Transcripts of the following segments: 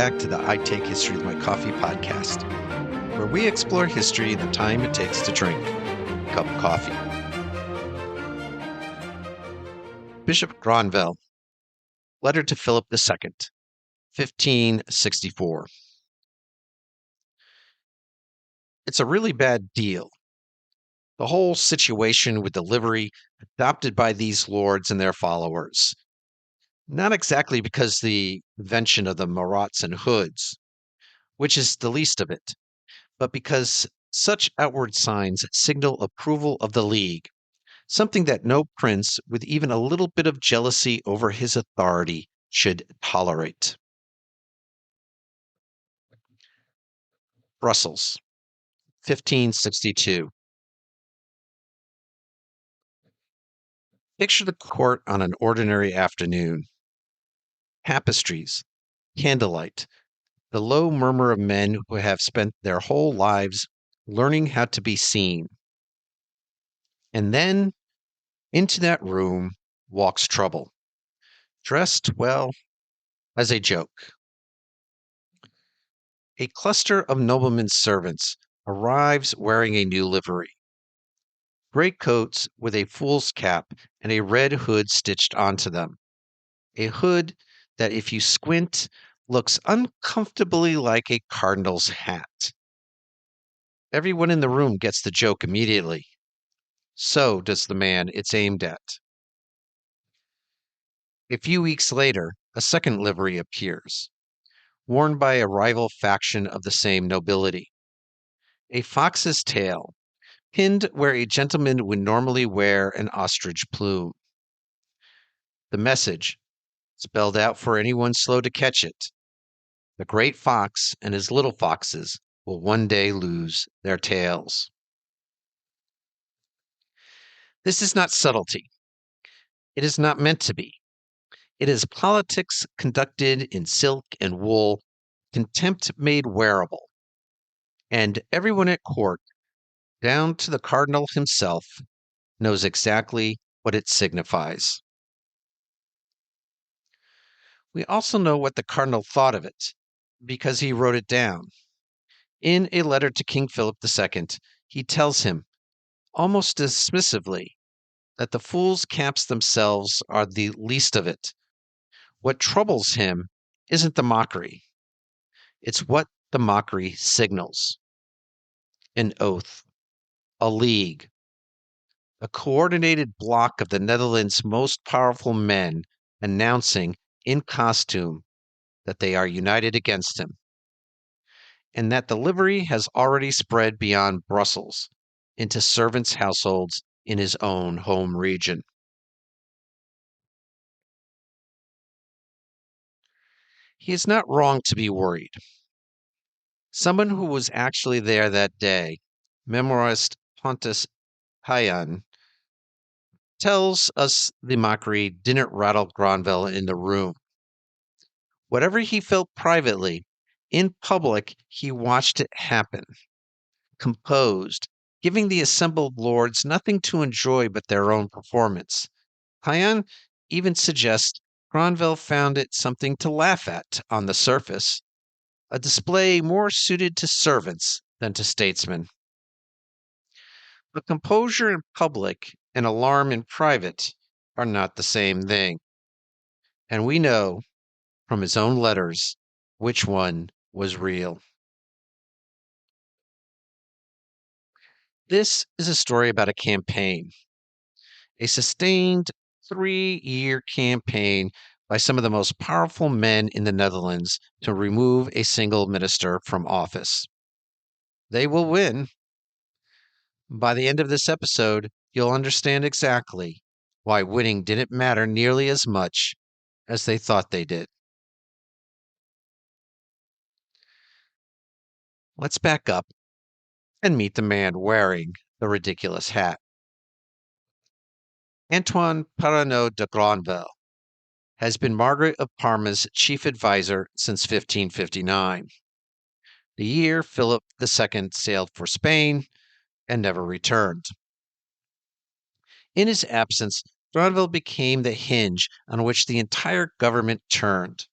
back to the I Take History with My Coffee podcast, where we explore history in the time it takes to drink a cup of coffee. Bishop Granvelle, letter to Philip II, 1564. It's a really bad deal. The whole situation with the livery adopted by these lords and their followers. Not exactly because the invention of the marottes and hoods, which is the least of it, but because such outward signs signal approval of the League, something that no prince with even a little bit of jealousy over his authority should tolerate. Brussels, 1562. Picture the court on an ordinary afternoon. Tapestries, candlelight, the low murmur of men who have spent their whole lives learning how to be seen. And then into that room walks trouble, dressed, well, as a joke. A cluster of noblemen's servants arrives wearing a new livery. Gray coats with a fool's cap and a red hood stitched onto them. A hood that, if you squint, looks uncomfortably like a cardinal's hat. Everyone in the room gets the joke immediately. So does the man it's aimed at. A few weeks later, a second livery appears, worn by a rival faction of the same nobility. A fox's tail, pinned where a gentleman would normally wear an ostrich plume. The message, spelled out for anyone slow to catch it: the great fox and his little foxes will one day lose their tails. This is not subtlety. It is not meant to be. It is politics conducted in silk and wool, contempt made wearable. And everyone at court, down to the Cardinal himself, knows exactly what it signifies. We also know what the Cardinal thought of it, because he wrote it down. In a letter to King Philip II, he tells him, almost dismissively, that the fool's caps themselves are the least of it. What troubles him isn't the mockery. It's what the mockery signals. An oath, a league, a coordinated block of the Netherlands' most powerful men announcing in costume that they are united against him, and that the livery has already spread beyond Brussels into servants' households in his own home region. He is not wrong to be worried. Someone who was actually there that day, memoirist Pontus Payan, tells us the mockery didn't rattle Granvelle in the room. Whatever he felt privately, in public he watched it happen, composed, giving the assembled lords nothing to enjoy but their own performance. Payan even suggests Granvelle found it something to laugh at on the surface, a display more suited to servants than to statesmen. But composure in public and alarm in private are not the same thing. And we know from his own letters which one was real. This is a story about a campaign, a sustained 3-year campaign by some of the most powerful men in the Netherlands to remove a single minister from office. They will win. By the end of this episode, you'll understand exactly why winning didn't matter nearly as much as they thought they did. Let's back up and meet the man wearing the ridiculous hat. Antoine Perrenot de Granvelle has been Margaret of Parma's chief advisor since 1559, the year Philip II sailed for Spain and never returned. In his absence, Granvelle became the hinge on which the entire government turned.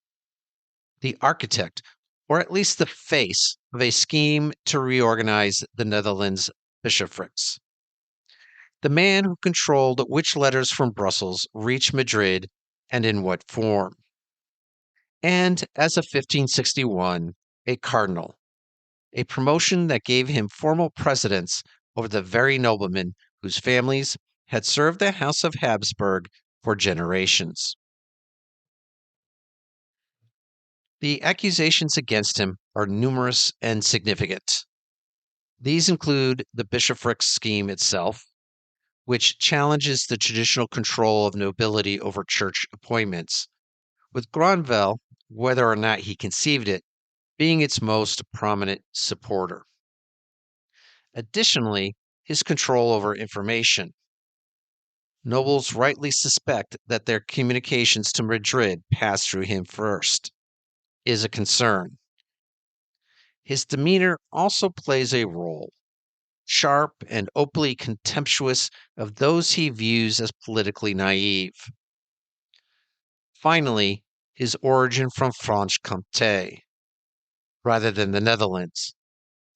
The architect or at least the face of a scheme to reorganize the Netherlands bishoprics. The man who controlled which letters from Brussels reached Madrid and in what form. And as of 1561, a cardinal, a promotion that gave him formal precedence over the very noblemen whose families had served the House of Habsburg for generations. The accusations against him are numerous and significant. These include the bishopric scheme itself, which challenges the traditional control of nobility over church appointments, with Granvelle, whether or not he conceived it, being its most prominent supporter. Additionally, his control over information. Nobles rightly suspect that their communications to Madrid passed through him first, is a concern. His demeanor also plays a role, sharp and openly contemptuous of those he views as politically naive. Finally, his origin from Franche-Comté, rather than the Netherlands,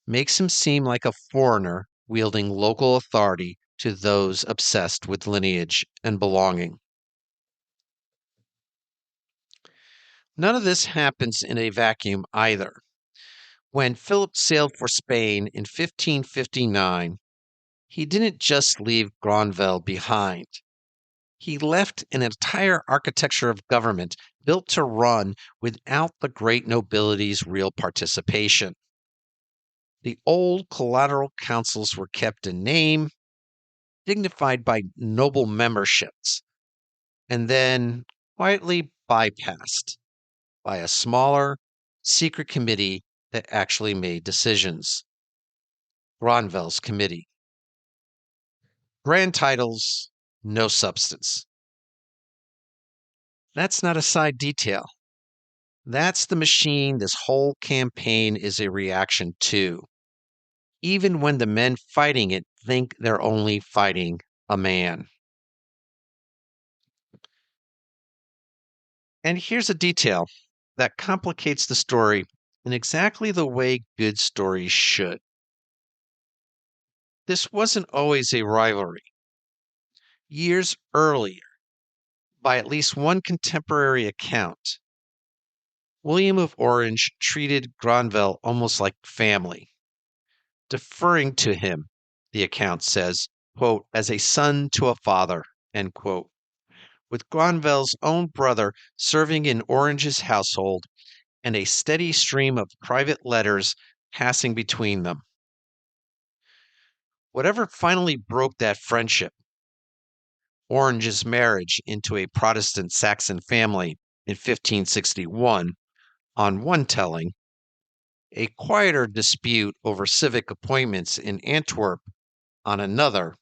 makes him seem like a foreigner wielding local authority to those obsessed with lineage and belonging. None of this happens in a vacuum either. When Philip sailed for Spain in 1559, he didn't just leave Granvelle behind. He left an entire architecture of government built to run without the great nobility's real participation. The old collateral councils were kept in name, dignified by noble memberships, and then quietly bypassed by a smaller, secret committee that actually made decisions. Granvelle's committee. Grand titles, no substance. That's not a side detail. That's the machine this whole campaign is a reaction to, even when the men fighting it think they're only fighting a man. And here's a detail that complicates the story in exactly the way good stories should. This wasn't always a rivalry. Years earlier, by at least one contemporary account, William of Orange treated Granvelle almost like family, deferring to him, the account says, quote, as a son to a father, end quote, with Granvelle's own brother serving in Orange's household and a steady stream of private letters passing between them. Whatever finally broke that friendship, Orange's marriage into a Protestant Saxon family in 1561, on one telling, a quieter dispute over civic appointments in Antwerp on another,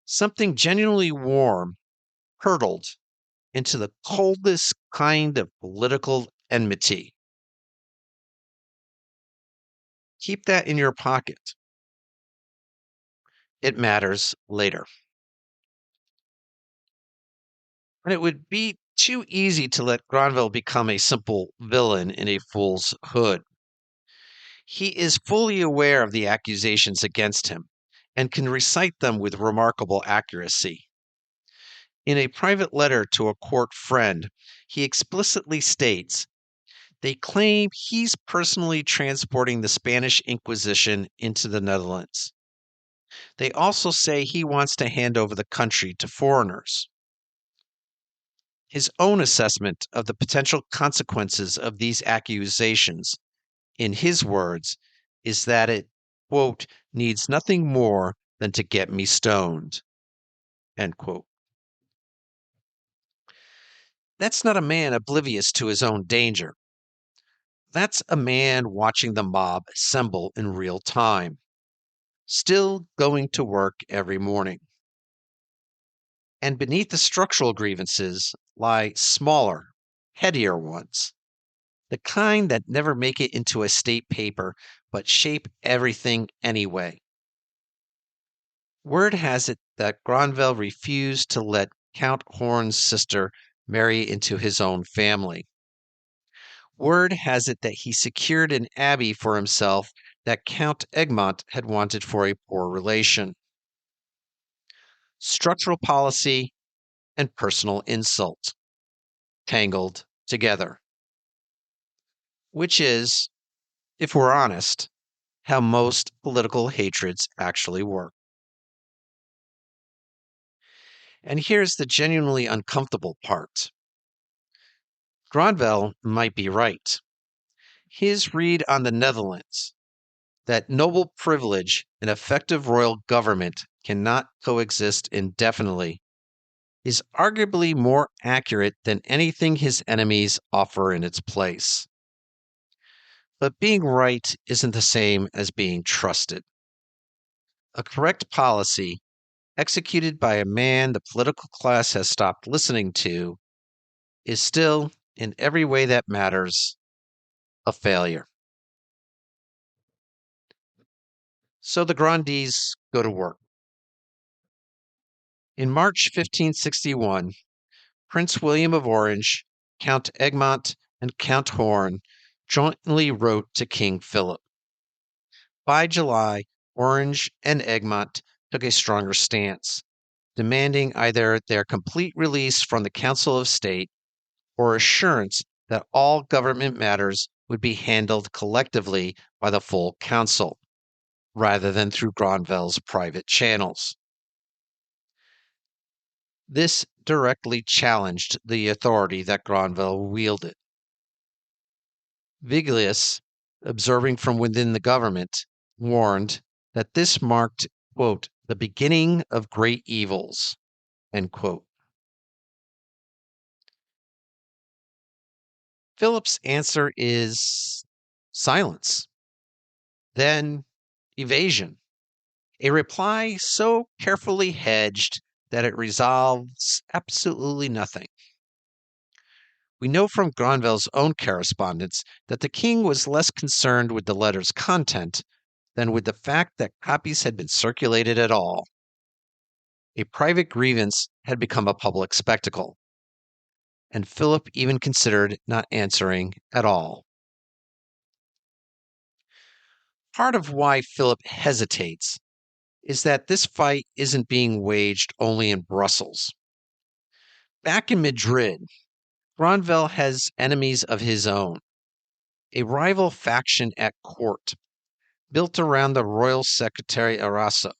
something genuinely warm hurtled into the coldest kind of political enmity. Keep that in your pocket. It matters later. And it would be too easy to let Granvelle become a simple villain in a fool's hood. He is fully aware of the accusations against him and can recite them with remarkable accuracy. In a private letter to a court friend, he explicitly states, they claim he's personally transporting the Spanish Inquisition into the Netherlands. They also say he wants to hand over the country to foreigners. His own assessment of the potential consequences of these accusations, in his words, is that it, quote, needs nothing more than to get me stoned, end quote. That's not a man oblivious to his own danger. That's a man watching the mob assemble in real time, still going to work every morning. And beneath the structural grievances lie smaller, pettier ones, the kind that never make it into a state paper but shape everything anyway. Word has it that Granvelle refused to let Count Horn's sister marry into his own family. Word has it that he secured an abbey for himself that Count Egmont had wanted for a poor relation. Structural policy and personal insult tangled together, which is, if we're honest, how most political hatreds actually work. And here's the genuinely uncomfortable part. Granvelle might be right. His read on the Netherlands, that noble privilege and effective royal government cannot coexist indefinitely, is arguably more accurate than anything his enemies offer in its place. But being right isn't the same as being trusted. A correct policy, executed by a man the political class has stopped listening to, is still, in every way that matters, a failure. So the Grandees go to work. In March 1561, Prince William of Orange, Count Egmont, and Count Horn jointly wrote to King Philip. By July, Orange and Egmont took a stronger stance, demanding either their complete release from the Council of State or assurance that all government matters would be handled collectively by the full council, rather than through Granvelle's private channels. This directly challenged the authority that Granvelle wielded. Viglius, observing from within the government, warned that this marked, quote, the beginning of great evils, end quote. Philip's answer is silence, then evasion, a reply so carefully hedged that it resolves absolutely nothing. We know from Granvelle's own correspondence that the king was less concerned with the letter's content than with the fact that copies had been circulated at all. A private grievance had become a public spectacle, and Philip even considered not answering at all. Part of why Philip hesitates is that this fight isn't being waged only in Brussels. Back in Madrid, Granvelle has enemies of his own, a rival faction at court, built around the royal secretary Arasso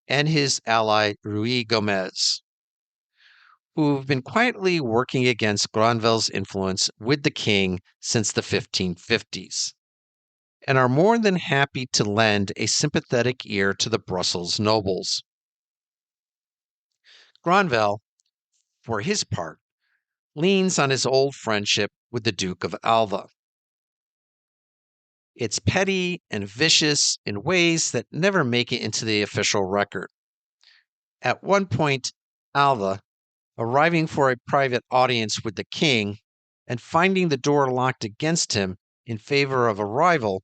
and his ally Ruy Gomez, who've been quietly working against Granvelle's influence with the king since the 1550s, and are more than happy to lend a sympathetic ear to the Brussels nobles. Granvelle, for his part, leans on his old friendship with the Duke of Alva. It's petty and vicious in ways that never make it into the official record. At one point, Alva, arriving for a private audience with the king and finding the door locked against him in favor of a rival,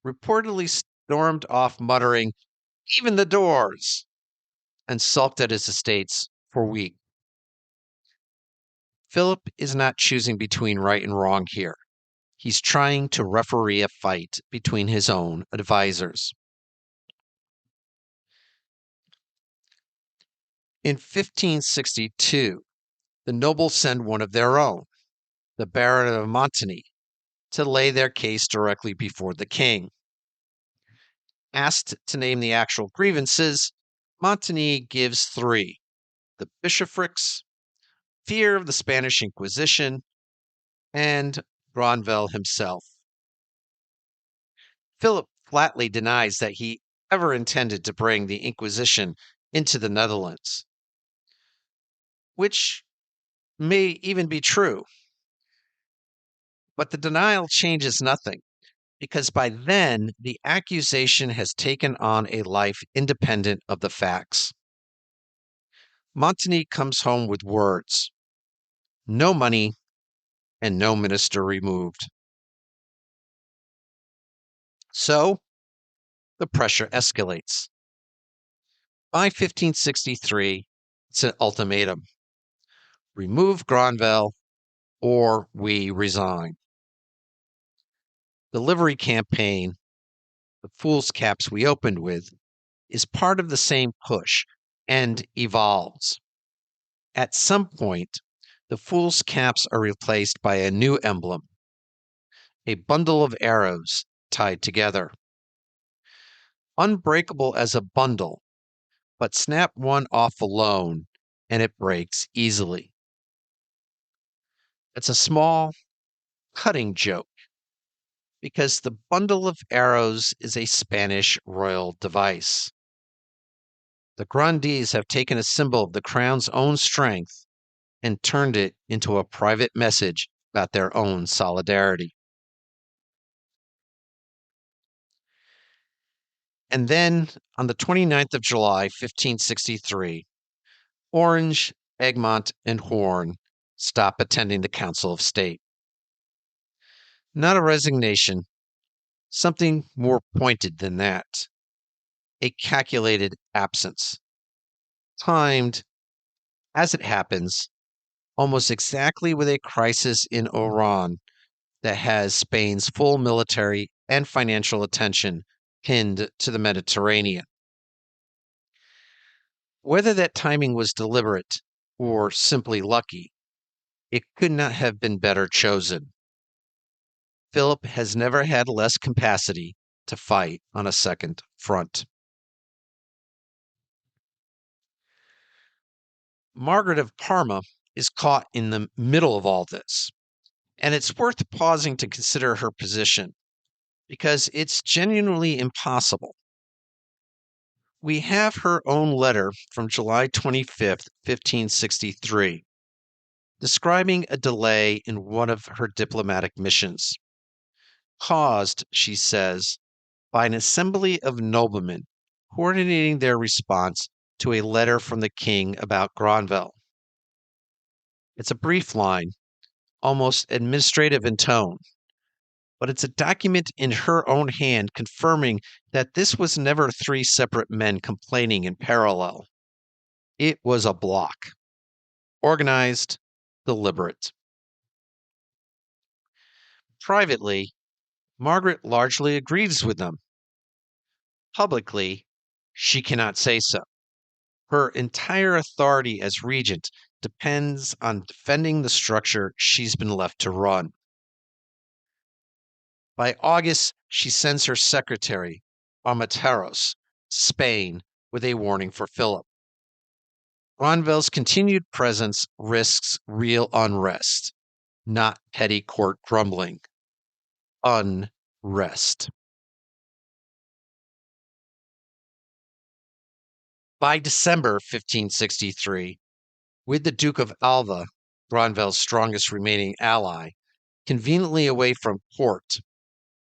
reportedly stormed off muttering, "Even the doors!" and sulked at his estates for weeks. Philip is not choosing between right and wrong here. He's trying to referee a fight between his own advisors. In 1562, the nobles send one of their own, the Baron of Montigny, to lay their case directly before the king. Asked to name the actual grievances, Montigny gives three: the bishoprics, fear of the Spanish Inquisition, and Granvelle himself. Philip flatly denies that he ever intended to bring the Inquisition into the Netherlands, which may even be true. But the denial changes nothing, because by then the accusation has taken on a life independent of the facts. Montigny comes home with words: no money and no minister removed. So the pressure escalates. By 1563, it's an ultimatum: remove Granvelle or we resign. The livery campaign, the fool's caps we opened with, is part of the same push and evolves. At some point, the fool's caps are replaced by a new emblem, a bundle of arrows tied together. Unbreakable as a bundle, but snap one off alone and it breaks easily. It's a small, cutting joke because the bundle of arrows is a Spanish royal device. The Grandees have taken a symbol of the crown's own strength and turned it into a private message about their own solidarity. And then on the 29th of July, 1563, Orange, Egmont, and Horn stop attending the Council of State. Not a resignation, something more pointed than that. A calculated absence, timed, as it happens, almost exactly with a crisis in Oran that has Spain's full military and financial attention pinned to the Mediterranean. Whether that timing was deliberate or simply lucky, it could not have been better chosen. Philip has never had less capacity to fight on a second front. Margaret of Parma is caught in the middle of all this, and it's worth pausing to consider her position because it's genuinely impossible. We have her own letter from July 25th, 1563, describing a delay in one of her diplomatic missions, caused, she says, by an assembly of noblemen coordinating their response to a letter from the king about Granvelle. It's a brief line, almost administrative in tone, but it's a document in her own hand confirming that this was never three separate men complaining in parallel. It was a block, organized, deliberate. Privately, Margaret largely agrees with them. Publicly, she cannot say so. Her entire authority as regent depends on defending the structure she's been left to run. By August, she sends her secretary, Armenteros, to Spain with a warning for Philip. Granvelle's continued presence risks real unrest, not petty court grumbling. Unrest. By December 1563, with the Duke of Alva, Granvelle's strongest remaining ally, conveniently away from court,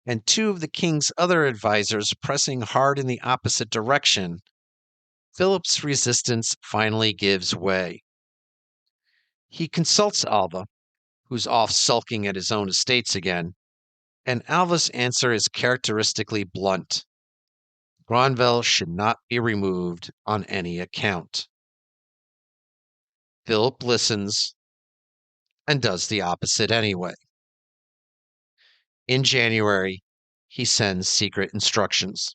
and two of the king's other advisors pressing hard in the opposite direction, Philip's resistance finally gives way. He consults Alva, who's off sulking at his own estates again, and Alva's answer is characteristically blunt. Granvelle should not be removed on any account. Philip listens and does the opposite anyway. In January, he sends secret instructions.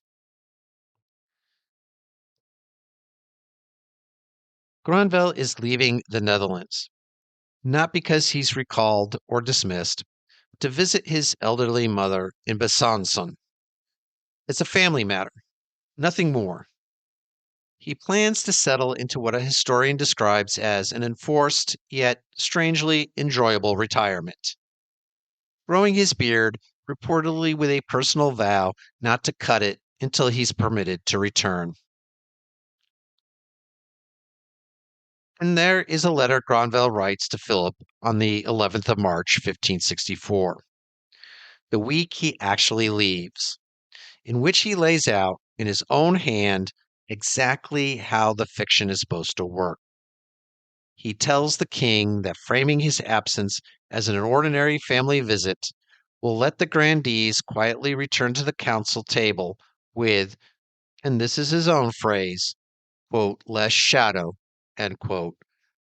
Granvelle is leaving the Netherlands, not because he's recalled or dismissed, but to visit his elderly mother in Besançon. It's a family matter, nothing more. He plans to settle into what a historian describes as an enforced, yet strangely enjoyable retirement. Growing his beard, reportedly with a personal vow not to cut it until he's permitted to return. And there is a letter Granvelle writes to Philip on the 11th of March, 1564, the week he actually leaves, in which he lays out in his own hand exactly how the fiction is supposed to work. He tells the king that framing his absence as an ordinary family visit will let the Grandees quietly return to the council table with, and this is his own phrase, quote, less shadow, end quote,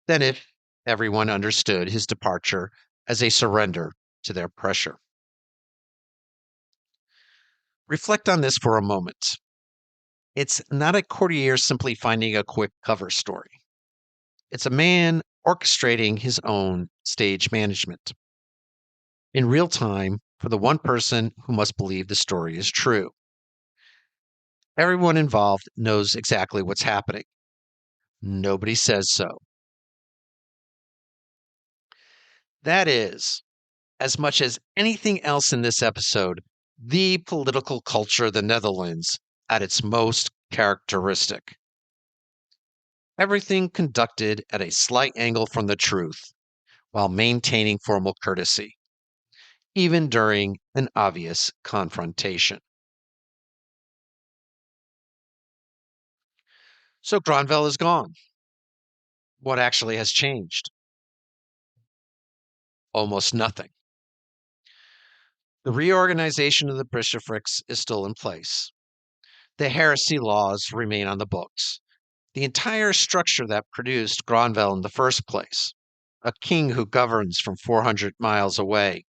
than if everyone understood his departure as a surrender to their pressure. Reflect on this for a moment. It's not a courtier simply finding a quick cover story. It's a man orchestrating his own stage management in real time for the one person who must believe the story is true. Everyone involved knows exactly what's happening. Nobody says so. That is, as much as anything else in this episode, the political culture of the Netherlands at its most characteristic. Everything conducted at a slight angle from the truth while maintaining formal courtesy, even during an obvious confrontation. So Granvelle is gone. What actually has changed? Almost nothing. The reorganization of the bishoprics is still in place. The heresy laws remain on the books. The entire structure that produced Granvelle in the first place, a king who governs from 400 miles away,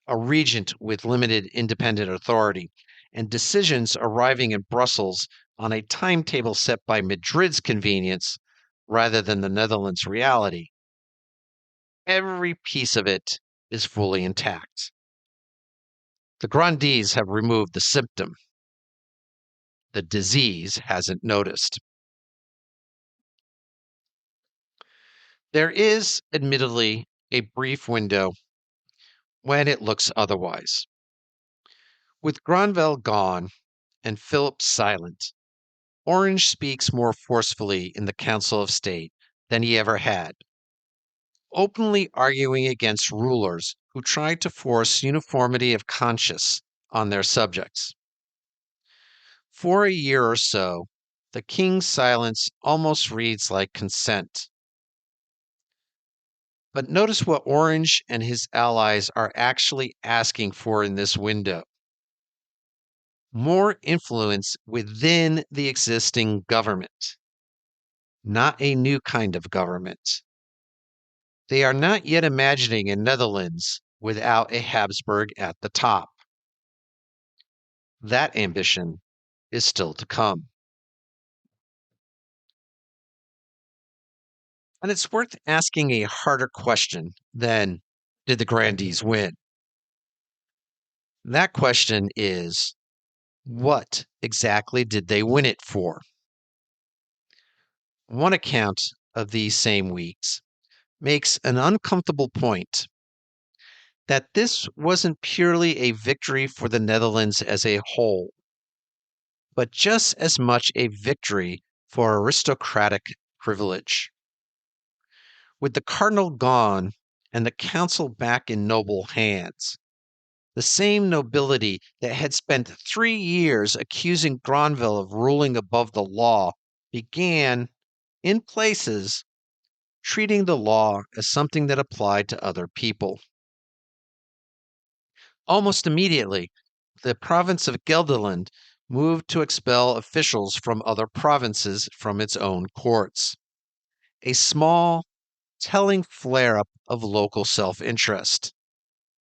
a regent with limited independent authority, and decisions arriving in Brussels on a timetable set by Madrid's convenience rather than the Netherlands' reality. Every piece of it is fully intact. The Grandees have removed the symptom. The disease hasn't noticed. There is, admittedly, a brief window when it looks otherwise. With Granvelle gone and Philip silent, Orange speaks more forcefully in the Council of State than he ever had, openly arguing against rulers who tried to force uniformity of conscience on their subjects. For a year or so, the king's silence almost reads like consent. But notice what Orange and his allies are actually asking for in this window. More influence within the existing government, not a new kind of government. They are not yet imagining a Netherlands without a Habsburg at the top. That ambition is still to come. And it's worth asking a harder question than, did the Grandees win? That question is, what exactly did they win it for? One account of these same weeks makes an uncomfortable point that this wasn't purely a victory for the Netherlands as a whole, but just as much a victory for aristocratic privilege. With the Cardinal gone and the council back in noble hands, the same nobility that had spent 3 years accusing Granvelle of ruling above the law began, in places, treating the law as something that applied to other people. Almost immediately, the province of Gelderland moved to expel officials from other provinces from its own courts. A small, telling flare up of local self interest.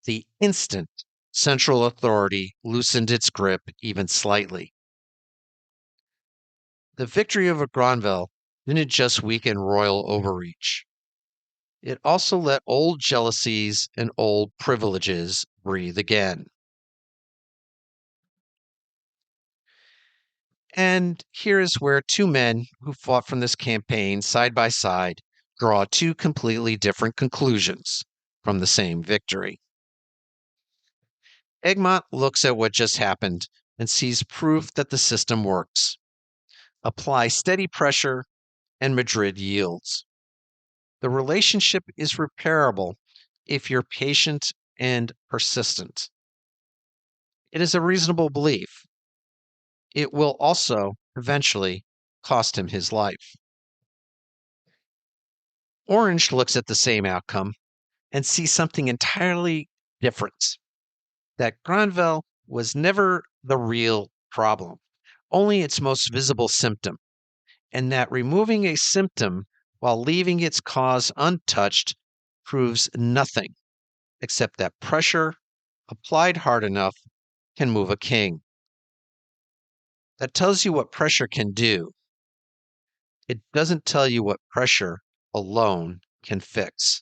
The instant central authority loosened its grip even slightly. The victory over Granvelle didn't just weaken royal overreach. It also let old jealousies and old privileges breathe again. And here is where two men who fought from this campaign side by side draw two completely different conclusions from the same victory. Egmont looks at what just happened and sees proof that the system works. Apply steady pressure, and Madrid yields. The relationship is repairable if you're patient and persistent. It is a reasonable belief. It will also eventually cost him his life. Orange looks at the same outcome and sees something entirely different. That Granvelle was never the real problem, only its most visible symptom, and that removing a symptom while leaving its cause untouched proves nothing except that pressure, applied hard enough, can move a king. That tells you what pressure can do. It doesn't tell you what pressure alone can fix.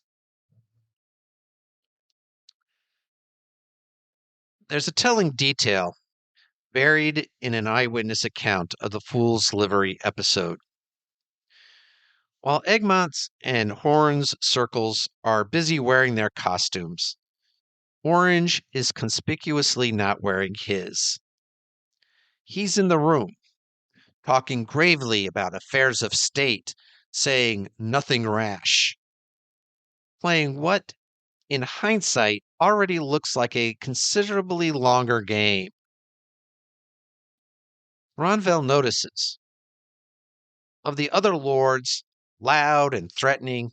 There's a telling detail buried in an eyewitness account of the Fool's Livery episode. While Egmont's and Horn's circles are busy wearing their costumes, Orange is conspicuously not wearing his. He's in the room, talking gravely about affairs of state, saying nothing rash, playing what, in hindsight, already looks like a considerably longer game. Granvelle notices. Of the other lords, loud and threatening,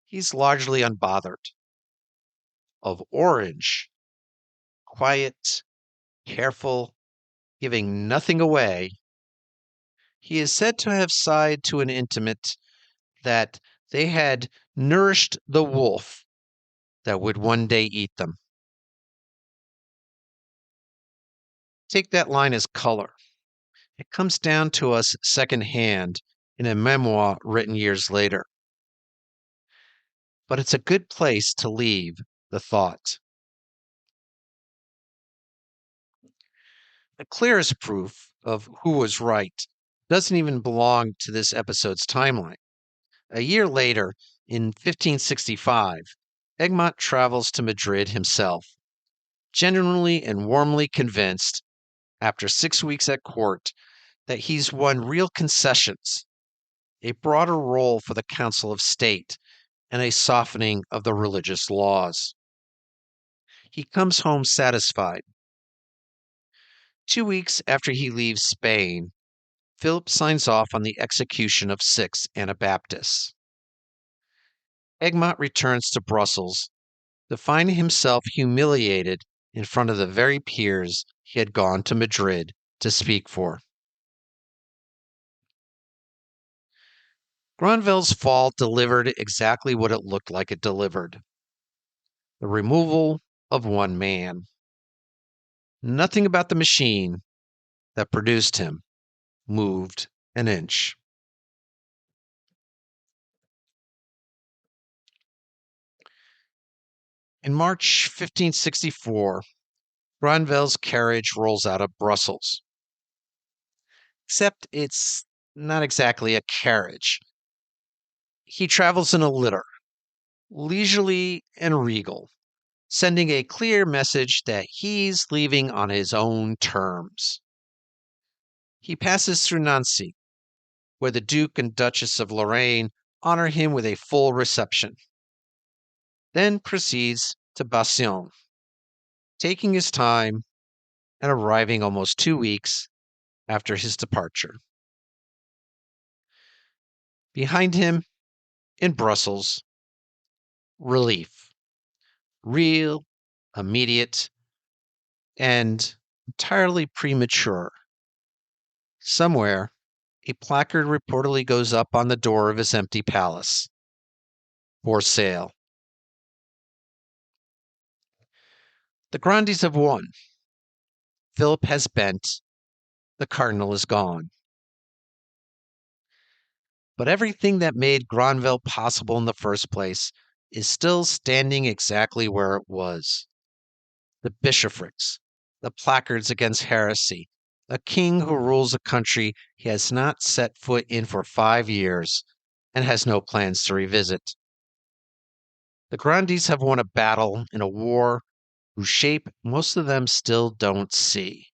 he's largely unbothered. Of Orange, quiet, careful, giving nothing away, he is said to have sighed to an intimate that they had nourished the wolf that would one day eat them. Take that line as color. It comes down to us secondhand in a memoir written years later. But it's a good place to leave the thought. The clearest proof of who was right doesn't even belong to this episode's timeline. A year later, in 1565, Egmont travels to Madrid himself, genuinely and warmly convinced, after 6 weeks at court, that he's won real concessions, a broader role for the Council of State, and a softening of the religious laws. He comes home satisfied. 2 weeks after he leaves Spain, Philip signs off on the execution of 6 Anabaptists. Egmont returns to Brussels to find himself humiliated in front of the very peers he had gone to Madrid to speak for. Granvelle's fall delivered exactly what it looked like it delivered: the removal of one man. Nothing about the machine that produced him moved an inch. In March 1564, Granvelle's carriage rolls out of Brussels. Except it's not exactly a carriage. He travels in a litter, leisurely and regal, sending a clear message that he's leaving on his own terms. He passes through Nancy, where the Duke and Duchess of Lorraine honor him with a full reception, then proceeds to Bastion, taking his time and arriving almost 2 weeks after his departure. Behind him, in Brussels, relief, real, immediate, and entirely premature. Somewhere, a placard reportedly goes up on the door of his empty palace. For sale. The Grandees have won. Philip has bent. The Cardinal is gone. But everything that made Granvelle possible in the first place is still standing exactly where it was. The bishoprics, the placards against heresy, a king who rules a country he has not set foot in for 5 years and has no plans to revisit. The Grandees have won a battle in a war whose shape most of them still don't see.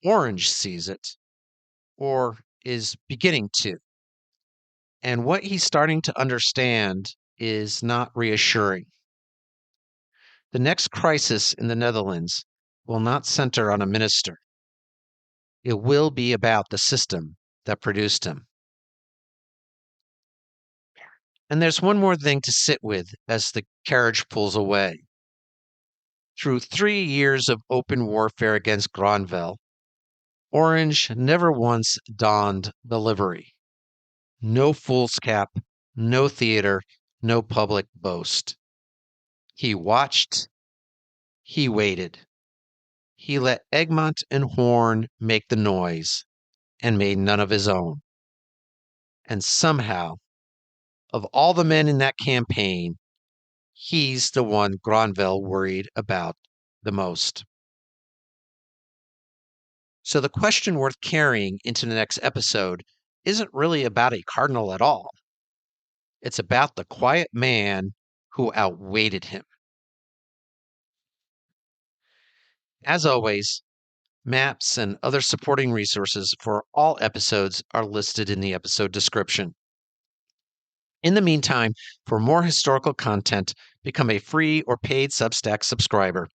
Orange sees it, or is beginning to. And what he's starting to understand is not reassuring. The next crisis in the Netherlands will not center on a minister. It will be about the system that produced him. And there's one more thing to sit with as the carriage pulls away. Through 3 years of open warfare against Granvelle, Orange never once donned the livery. No fool's cap, no theater, no public boast. He watched, he waited, he let Egmont and Horn make the noise and made none of his own. And somehow, of all the men in that campaign, he's the one Granvelle worried about the most. So the question worth carrying into the next episode isn't really about a cardinal at all. It's about the quiet man who outweighted him. As always, maps and other supporting resources for all episodes are listed in the episode description. In the meantime, for more historical content, become a free or paid Substack subscriber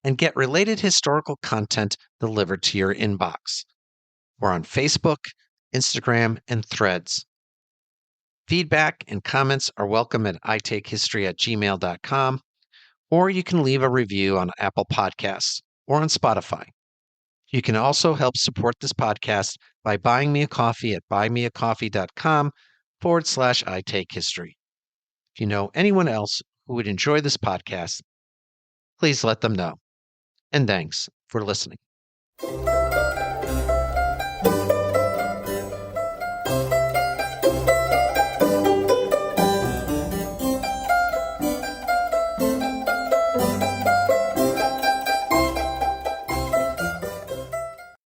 and get related historical content delivered to your inbox. We're on Facebook, Instagram, and Threads. Feedback and comments are welcome at itakehistory@gmail.com, or you can leave a review on Apple Podcasts or on Spotify. You can also help support this podcast by buying me a coffee at buymeacoffee.com/itakehistory. If you know anyone else who would enjoy this podcast, please let them know. And thanks for listening.